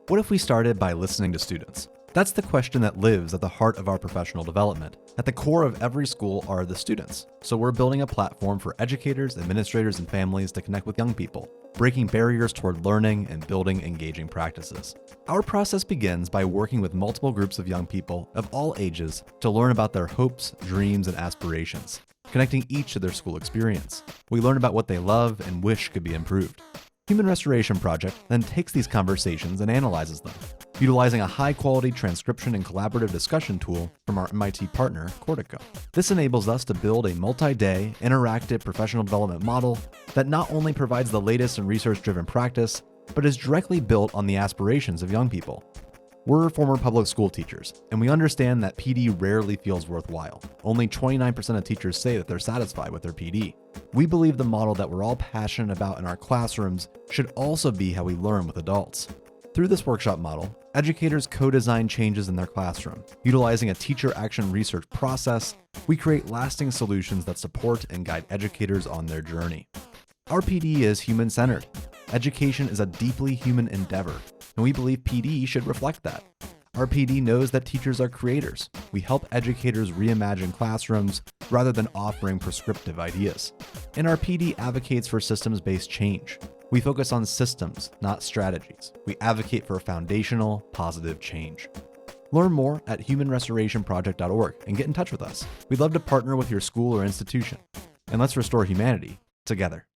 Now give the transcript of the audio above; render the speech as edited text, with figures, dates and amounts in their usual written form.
What if we started by listening to students? That's the question that lives at the heart of our professional development. At the core of every school are the students. So we're building a platform for educators, administrators, and families to connect with young people, breaking barriers toward learning and building engaging practices. Our process begins by working with multiple groups of young people of all ages to learn about their hopes, dreams, and aspirations, connecting each to their school experience. We learn about what they love and wish could be improved. Human Restoration Project then takes these conversations and analyzes them, utilizing a high-quality transcription and collaborative discussion tool from our MIT partner, Cortico. This enables us to build a multi-day, interactive professional development model that not only provides the latest in research-driven practice, but is directly built on the aspirations of young people. We're former public school teachers, and we understand that PD rarely feels worthwhile. Only 29% of teachers say that they're satisfied with their PD. We believe the model that we're all passionate about in our classrooms should also be how we learn with adults. Through this workshop model, educators co-design changes in their classroom. Utilizing a teacher action research process, we create lasting solutions that support and guide educators on their journey. Our PD is human-centered. Education is a deeply human endeavor, and we believe PD should reflect that. Our PD knows that teachers are creators. We help educators reimagine classrooms rather than offering prescriptive ideas. And our PD advocates for systems-based change. We focus on systems, not strategies. We advocate for foundational, positive change. Learn more at humanrestorationproject.org and get in touch with us. We'd love to partner with your school or institution. And let's restore humanity together.